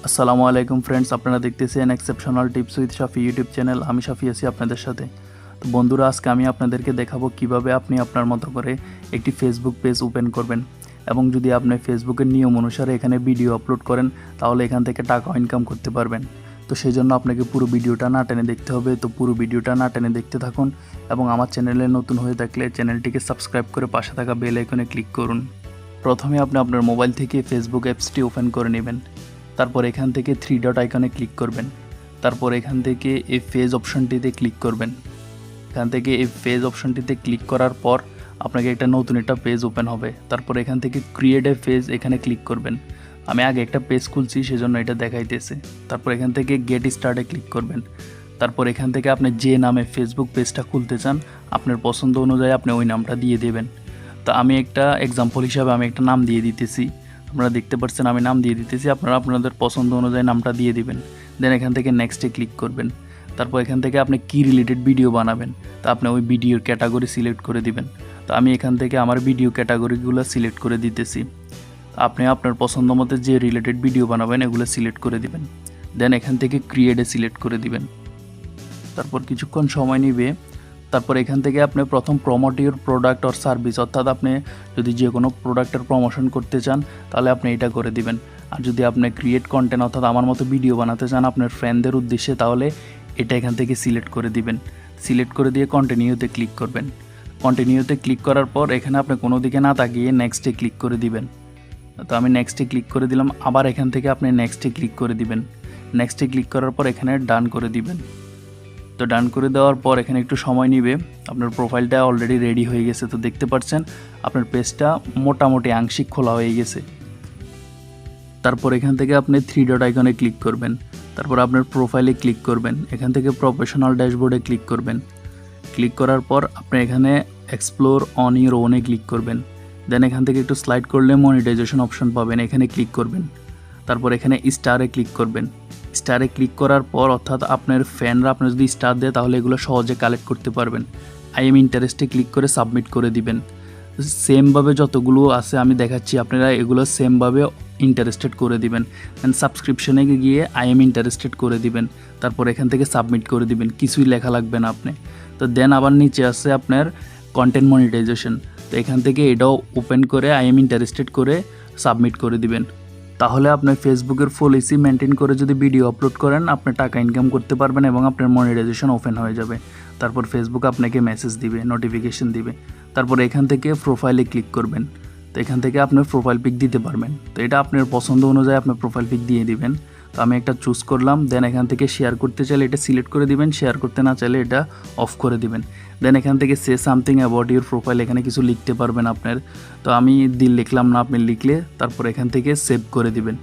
আসসালামু আলাইকুম ফ্রেন্ডস, আপনারা দেখতেছেন exceptional tips with Shafi YouTube channel. আমি শাফি আছি আপনাদের সাথে। তো বন্ধুরা, আজকে আমি আপনাদেরকে দেখাবো কিভাবে আপনি আপনার মতো করে একটি ফেসবুক পেজ ওপেন করবেন, এবং যদি আপনি ফেসবুকের নিয়ম অনুসারে এখানে ভিডিও আপলোড করেন তাহলে এখান থেকে টাকা ইনকাম করতে পারবেন। তো সেই জন্য আপনাকে পুরো ভিডিওটা না টেনে দেখতে হবে। তো পুরো ভিডিওটা না টেনে দেখতে থাকুন, এবং আমার চ্যানেলে নতুন হয়ে থাকলে চ্যানেলটিকে সাবস্ক্রাইব করে পাশে থাকা বেল আইকনে ক্লিক করুন। প্রথমে আপনি আপনার মোবাইল থেকে ফেসবুক অ্যাপসটি ওপেন করে নেবেন। তারপর এখান থেকে 3 ডট আইকনে ক্লিক করবেন। তারপর এখান থেকে এই পেজ অপশনটিতে ক্লিক করবেন। এখান থেকে এই পেজ অপশনটিতে ক্লিক করার পর আপনাকে একটা নতুন একটা পেজ ওপেন হবে। তারপর এখান থেকে ক্রিয়েট এ পেজ এখানে ক্লিক করবেন। আমি আগে একটা পেজ খুলছি, সেজন্য এটা দেখাইতেছে। তারপর এখান থেকে গেট স্টার্টে ক্লিক করবেন। তারপর এখান থেকে আপনি যে নামে ফেসবুক পেজটা খুলতে চান আপনার পছন্দ অনুযায়ী আপনি ওই নামটা দিয়ে দেবেন। তো আমি একটা এক্সাম্পল হিসাবে আমি একটা নাম দিয়ে দিতেছি। আপনারা দেখতে পাচ্ছেন আমি নাম দিয়ে দিতেছি, আপনারা আপনাদের পছন্দ অনুযায়ী নামটা দিয়ে দিবেন। দেন এখান থেকে নেক্সটে ক্লিক করবেন। তারপর এখান থেকে আপনি কি রিলেটেড ভিডিও বানাবেন তা আপনি ওই ভিডিওর ক্যাটাগরি সিলেক্ট করে দিবেন। তো আমি এখান থেকে আমার ভিডিও ক্যাটাগরিগুলো সিলেক্ট করে দিতেছি। আপনি আপনার পছন্দ মতো যে রিলেটেড ভিডিও বানাবেন এগুলো সিলেক্ট করে দিবেন। দেন এখান থেকে ক্রিয়েটে সিলেক্ট করে দিবেন। তারপর কিছুক্ষণ সময় নেবে। তারপর এখান থেকে আপনি প্রথম promote your product or service, অর্থাৎ আপনি যদি যে কোনো প্রোডাক্টের প্রমোশন করতে চান তাহলে আপনি এটা করে দিবেন। আর যদি আপনি ক্রিয়েট কন্টেন্ট অর্থাৎ আমার মতো ভিডিও বানাতে চান আপনার ফ্রেন্ডদের উদ্দেশ্যে, তাহলে এটা এখান থেকে সিলেক্ট করে দিবেন। সিলেক্ট করে দিয়ে কন্টিনিউতে ক্লিক করবেন। কন্টিনিউতে ক্লিক করার পর এখানে আপনি কোনো দিকে না তাকিয়ে নেক্সটে ক্লিক করে দিবেন। তো আমি নেক্সটে ক্লিক করে দিলাম। আবার এখান থেকে আপনি নেক্সটে ক্লিক করে দিবেন। নেক্সটে ক্লিক করার পর এখানে ডান করে দিবেন। তো ডান করে দেওয়ার পর এখানে একটু সময় নেবে। আপনার প্রোফাইলটা অলরেডি রেডি হয়ে গেছে। তো দেখতে পাচ্ছেন আপনার পেজটা মোটামুটি আংশিক খোলা হয়ে গেছে। তারপর এখান থেকে আপনি 3 ডট আইকনে ক্লিক করবেন। তারপর আপনার প্রোফাইলে ক্লিক করবেন। এখান থেকে প্রফেশনাল ড্যাশবোর্ডে ক্লিক করবেন। ক্লিক করার পর আপনি এখানে explore on your one click করবেন। দেন এখান থেকে একটু স্লাইড করলে মনিটাইজেশন অপশন পাবেন, এখানে ক্লিক করবেন। তারপর এখানে স্টারে ক্লিক করবেন। স্টারে ক্লিক করার পর অর্থাৎ আপনার ফ্যানরা আপনার যদি স্টার দেয় তাহলে এগুলো সহজে কালেক্ট করতে পারবেন। আই এম ইন্টারেস্টে ক্লিক করে সাবমিট করে দিবেন। সেমভাবে যতগুলো আছে আমি দেখাচ্ছি, আপনারা এগুলো সেমভাবে ইন্টারেস্টেড করে দিবেন। অ্যান্ড সাবস্ক্রিপশনে গিয়ে আই এম ইন্টারেস্টেড করে দিবেন। তারপর এখান থেকে সাবমিট করে দিবেন, কিছুই লেখা লাগবে না আপনি। তো দেন আবার নিচে আছে আপনার কন্টেন্ট মনিটাইজেশন। তো এখান থেকে এটাও ওপেন করে আই এম ইন্টারেস্টেড করে সাবমিট করে দিবেন। তাহলে আপনার ফেসবুকের পলিসি মেনটেন করে যদি ভিডিও আপলোড করেন আপনি টাকা ইনকাম করতে পারবেন এবং আপনার মনিটাইজেশন ওপেন হয়ে যাবে। তারপর ফেসবুক আপনাকে মেসেজ দিবে, নোটিফিকেশন দিবে। তারপর এখান থেকে প্রোফাইলে ক্লিক করবেন। তো এখান থেকে আপনার প্রোফাইল পিক দিতে পারবেন। তো এটা আপনার পছন্দ অনুযায়ী আপনার প্রোফাইল পিক দিয়ে দিবেন। তো আমি একটা চুজ করলাম। দেন এখান থেকে শেয়ার করতে চাইলে এটা সিলেক্ট করে দিবেন, শেয়ার করতে না চাইলে এটা অফ করে দিবেন। দেন এখান থেকে say something about your profile, এখানে কিছু লিখতে পারবেন আপনার। তো আমি লিখলাম না, আপনি লিখলে তারপর এখান থেকে সেভ করে দিবেন।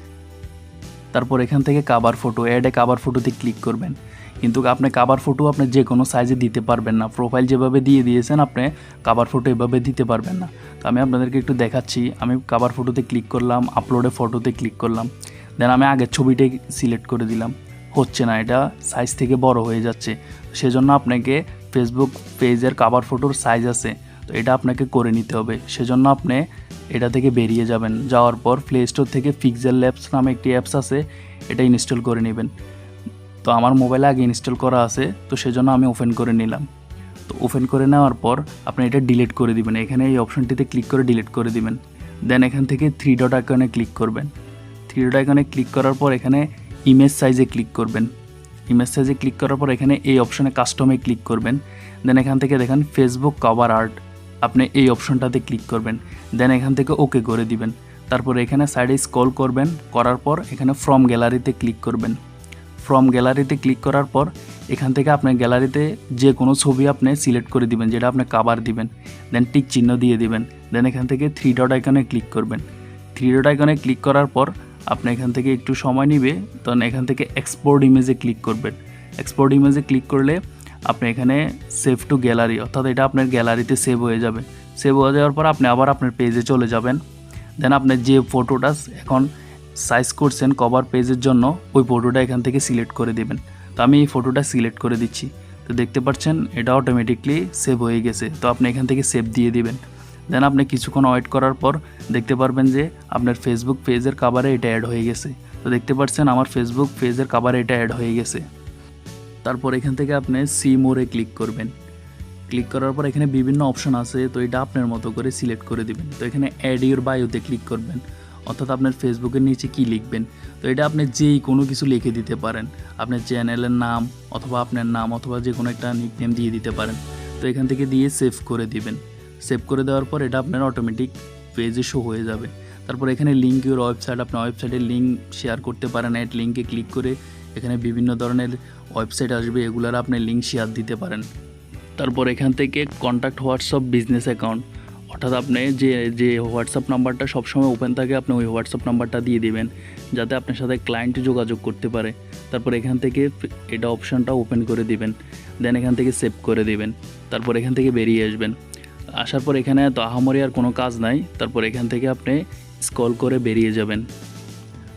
তারপর এখান থেকে কাভার ফটো, অ্যাডে কাভার ফটোতে ক্লিক করবেন। কিন্তু আপনি কাভার ফটো আপনি যে কোনো সাইজে দিতে পারবেন না। প্রোফাইল যেভাবে দিয়ে দিয়েছেন আপনি কাভার ফটো এভাবে দিতে পারবেন না। তো আমি আপনাদেরকে একটু দেখাচ্ছি। আমি কাভার ফটোতে ক্লিক করলাম, আপলোডে ফটোতে ক্লিক করলাম। দেন আমি আগের ছবিটাই সিলেক্ট করে দিলাম। হচ্ছে না, এটা সাইজ থেকে বড় হয়ে যাচ্ছে। সেজন্য আপনাকে ফেসবুক পেজের কাভার ফটোর সাইজ আছে, তো এটা আপনাকে করে নিতে হবে। সেজন্য আপনি এটা থেকে বেরিয়ে যাবেন। যাওয়ার পর প্লে স্টোর থেকে পিক্সেল ল্যাবস নামে একটি অ্যাপস আছে, এটা ইনস্টল করে নেবেন। তো আমার মোবাইলে আগে ইনস্টল করা আছে, তো সেজন্য আমি ওপেন করে নিলাম। তো ওপেন করে নেওয়ার পর আপনি এটা ডিলিট করে দিবেন। এখানে এই অপশনটিতে ক্লিক করে ডিলিট করে দিবেন। দেন এখান থেকে 3 ডট আইকনে ক্লিক করবেন। 3 ডট আইকনে ক্লিক করার পর এখানে ইমেজ সাইজে ক্লিক করবেন। ইমেজ সাইজে ক্লিক করার পর এখানে এই অপশনে কাস্টমে ক্লিক করবেন। দেন এখান থেকে দেখেন ফেসবুক কভার আর্ট, আপনি এই অপশনটাতে ক্লিক করবেন। দেন এখান থেকে ওকে করে দিবেন। তারপর এখানে সাইডে স্ক্রল করবেন, করার পর এখানে ফ্রম গ্যালারিতে ক্লিক করবেন। ফ্রম গ্যালারিতে ক্লিক করার পর এখান থেকে আপনার গ্যালারিতে যে কোনো ছবি আপনি সিলেক্ট করে দিবেন যেটা আপনি কাভার দিবেন। দেন টিক চিহ্ন দিয়ে দিবেন। দেন এখান থেকে 3 ডট আইকনে ক্লিক করবেন। 3 ডট আইকনে ক্লিক করার পর আপনি এখান থেকে একটু সময় নেবে, তখন এখান থেকে এক্সপোর্ট ইমেজে ক্লিক করবেন। এক্সপোর্ট ইমেজে ক্লিক করলে আপনি এখানে সেভ টু গ্যালারি, অর্থাৎ এটা আপনার গ্যালারিতে সেভ হয়ে যাবে। সেভ হয়ে যাওয়ার পর আপনি আবার আপনার পেজে চলে যাবেন। দেন আপনার যে ফটোটা এখন সাইজ করছেন কভার পেজের জন্য ওই ফটোটা এখান থেকে সিলেক্ট করে দেবেন। তো আমি এই ফটোটা সিলেক্ট করে দিচ্ছি। তো দেখতে পাচ্ছেন এটা অটোমেটিকলি সেভ হয়ে গেছে। তো আপনি এখান থেকে সেভ দিয়ে দিবেন। দেন আপনি কিছুক্ষণ ওয়েট করার পর দেখতে পারবেন যে আপনার ফেসবুক পেজের কাভারে এটা অ্যাড হয়ে গেছে। তো দেখতে পাচ্ছেন আমার ফেসবুক পেজের কভারে এটা অ্যাড হয়ে গেছে। তারপর এখান থেকে আপনি সি মোরে ক্লিক করবেন। ক্লিক করার পর এখানে বিভিন্ন অপশন আছে, তো এটা আপনার মতো করে সিলেক্ট করে দিবেন। তো এখানে অ্যাড ইউর বায়োতে ক্লিক করবেন, অর্থাৎ আপনার ফেসবুকের নিচে কি লিখবেন। তো এটা আপনি যেই কোনো কিছু লিখে দিতে পারেন, আপনার চ্যানেলের নাম অথবা আপনার নাম অথবা যে কোনো একটা নিকনেম দিয়ে দিতে পারেন। তো এখান থেকে দিয়ে সেভ করে দিবেন। সেভ করে দেওয়ার পর এটা আপনার অটোমেটিক পেজে শো হয়ে যাবে। তারপর এখানে লিঙ্ক ইউর ওয়েবসাইট, আপনার ওয়েবসাইটের লিঙ্ক শেয়ার করতে পারেন। অ্যাড লিঙ্কে ক্লিক করে এখানে বিভিন্ন ধরনের ওয়েবসাইট আসবে, এগুলোর আপনি লিঙ্ক শেয়ার দিতে পারেন। তারপর এখান থেকে কন্ট্যাক্ট হোয়াটসঅ্যাপ বিজনেস অ্যাকাউন্ট, অর্থাৎ আপনি যে হোয়াটসঅ্যাপ নাম্বারটা সবসময় ওপেন থাকে আপনি ওই হোয়াটসঅ্যাপ নাম্বারটা দিয়ে দিবেন, যাতে আপনার সাথে ক্লায়েন্ট যোগাযোগ করতে পারে। তারপর এখান থেকে এটা অপশানটা ওপেন করে দিবেন, দেন এখান থেকে সেভ করে দিবেন। তারপর এখান থেকে বেরিয়ে আসবেন। আসার পর এখানে তো আহামরি আর কোনো কাজ নাই। তারপর এখান থেকে আপনি স্ক্রল করে বেরিয়ে যাবেন।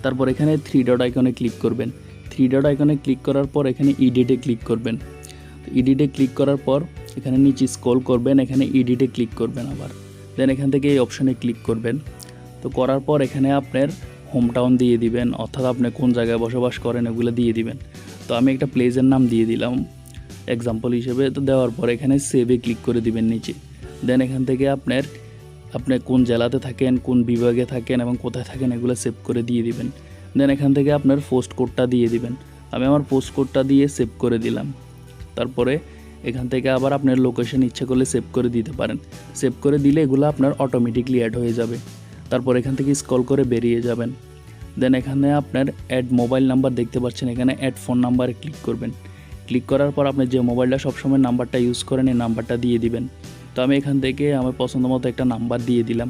তারপর এখানে 3 ডট আইকনে ক্লিক করবেন। 3 ডট আইকনে ক্লিক করার পর এখানে এডিটে ক্লিক করবেন। এডিটে ক্লিক করার পর এখানে নিচে স্ক্রল করবেন, এখানে এডিটে ক্লিক করবেন আবার, দেন এখান থেকে এই অপশানে ক্লিক করবেন। তো করার পর এখানে আপনার হোম টাউন দিয়ে দিবেন, অর্থাৎ আপনি কোন জায়গায় বসবাস করেন এগুলো দিয়ে দিবেন। তো আমি একটা প্লেসের নাম দিয়ে দিলাম এক্সাম্পল হিসেবে। তো দেওয়ার পর এখানে সেভে ক্লিক করে দিবেন নিচে, দেন এখান থেকে আপনি কোন জেলাতে থাকেন, কোন বিভাগে থাকেন এবং কোথায় থাকেন এগুলো সেভ করে দিয়ে দিবেন। দেন এখান থেকে আপনার পোস্ট কোডটা দিয়ে দিবেন। আমি আমার পোস্ট কোডটা দিয়ে সেভ করে দিলাম। তারপরে এখান থেকে আবার আপনার লোকেশন ইচ্ছা করলে সেভ করে দিতে পারেন। সেভ করে দিলে এগুলো আপনার অটোমেটিকলি অ্যাড হয়ে যাবে। তারপর এখান থেকে স্ক্রল করে বেরিয়ে যাবেন। দেন এখানে আপনার অ্যাড মোবাইল নাম্বার দেখতে পাচ্ছেন, এখানে অ্যাড ফোন নাম্বারে ক্লিক করবেন। ক্লিক করার পর আপনি যে মোবাইলটা সবসময় নাম্বারটা ইউজ করেন এই নাম্বারটা দিয়ে দিবেন। তো আমি এখান থেকে আমার পছন্দ মতো একটা নাম্বার দিয়ে দিলাম।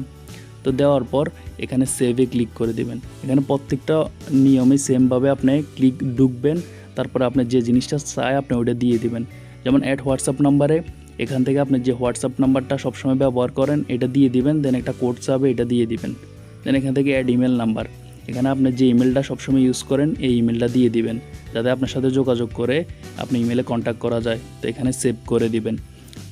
তো দেওয়ার পর এখানে সেভে ক্লিক করে দিবেন। এখানে প্রত্যেকটা নিয়মে সেমভাবে আপনি ঢুকবেন। তারপর আপনি যে জিনিসটা চায় আপনি ওটা দিয়ে দিবেন। যেমন অ্যাড হোয়াটসঅ্যাপ নাম্বারে এখান থেকে আপনি যে হোয়াটসঅ্যাপ নাম্বারটা সবসময় ব্যবহার করেন এটা দিয়ে দিবেন, দেন একটা কোড চাবে এটা দিয়ে দিবেন। দেন এখান থেকে অ্যাড ইমেল নাম্বার, এখানে আপনি যে ইমেলটা সবসময় ইউজ করেন এই ইমেলটা দিয়ে দিবেন, যাতে আপনার সাথে যোগাযোগ করে আপনি ইমেলে কন্ট্যাক্ট করা যায়। তো এখানে সেভ করে দিবেন।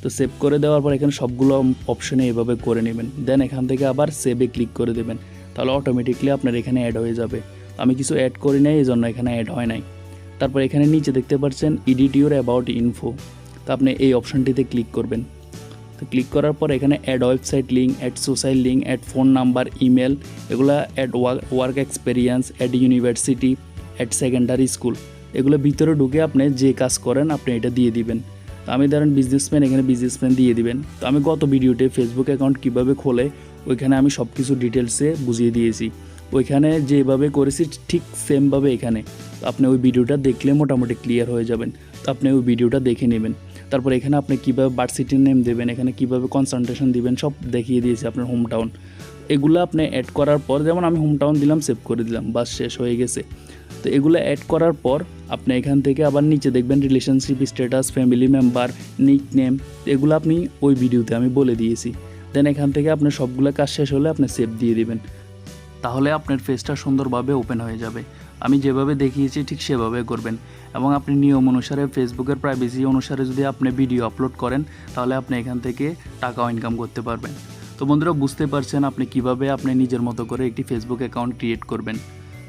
তো সেভ করে দেওয়ার পর এখানে সবগুলো অপশনে এভাবে করে নেবেন। দেন এখান থেকে আবার সেভে ক্লিক করে দেবেন, তাহলে অটোমেটিকলি আপনার এখানে অ্যাড হয়ে যাবে। আমি কিছু অ্যাড করি নাই, এই জন্য এখানে অ্যাড হয় নাই। তারপর এখানে নিচে দেখতে পাচ্ছেন এডিট ইউর অ্যাবাউট ইনফো, তো আপনি এই অপশানটিতে ক্লিক করবেন। তো ক্লিক করার পর এখানে add website link, add social link, add phone number, email, এগুলো add work experience, add university, add secondary school, এগুলো ভিতরে ঢুকে আপনি যে কাজ করেন আপনি এটা দিয়ে দিবেন। তো আমি ধরেন বিজনেসম্যান, এখানে বিজনেসম্যান দিয়ে দিবেন। তো আমি গত ভিডিওতে ফেসবুক অ্যাকাউন্ট কীভাবে খোলে ওইখানে আমি সব কিছু ডিটেলসে বুঝিয়ে দিয়েছি। ওইখানে যেভাবে করেছি ঠিক সেমভাবে এখানে আপনি ওই ভিডিওটা দেখলে মোটামুটি ক্লিয়ার হয়ে যাবেন। তো আপনি ওই ভিডিওটা দেখে নেবেন। তারপর এখানে আপনি কীভাবে ভার্সিটির নেম দেবেন, এখানে কীভাবে কনসালটেশন দিবেন সব দেখিয়ে দিয়েছি। আপনার হোম টাউন এগুলো আপনি অ্যাড করার পর, যেমন আমি হোম টাউন দিলাম, সেভ করে দিলাম, বাস শেষ হয়ে গেছে। তো এগুলো অ্যাড করার পর আপনি এখান থেকে আবার নিচে দেখবেন relationship status, family member, nick name, এগুলো আপনি ওই ভিডিওতে আমি বলে দিয়েছি। দেন এখান থেকে আপনার সবগুলো কাজ শেষ হলে আপনি সেভ দিয়ে দিবেন, তাহলে আপনার পেজটা সুন্দরভাবে ওপেন হয়ে যাবে। আমি যেভাবে দেখিয়েছি ঠিক সেভাবে করবেন এবং আপনি নিয়ম অনুসারে ফেসবুকের প্রাইভেসি অনুসারে যদি আপনি ভিডিও আপলোড করেন তাহলে আপনি এখান থেকে টাকাও ইনকাম করতে পারবেন। তো বন্ধুরা বুঝতে পারছেন আপনি কিভাবে আপনি নিজের মতো করে একটি ফেসবুক অ্যাকাউন্ট ক্রিয়েট করবেন।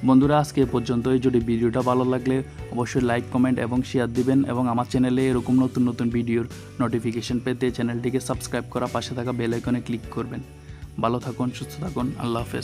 বন্ধুরা আজকে এ পর্যন্তই। যদি ভিডিওটা ভালো লাগলে অবশ্যই লাইক, কমেন্ট এবং শেয়ার দিবেন এবং আমার চ্যানেলে এরকম নতুন নতুন ভিডিওর নোটিফিকেশন পেতে চ্যানেলটিকে সাবস্ক্রাইব করা পাশে থাকা বেল আইকনে ক্লিক করবেন। ভালো থাকুন, সুস্থ থাকুন, আল্লাহ হাফেজ।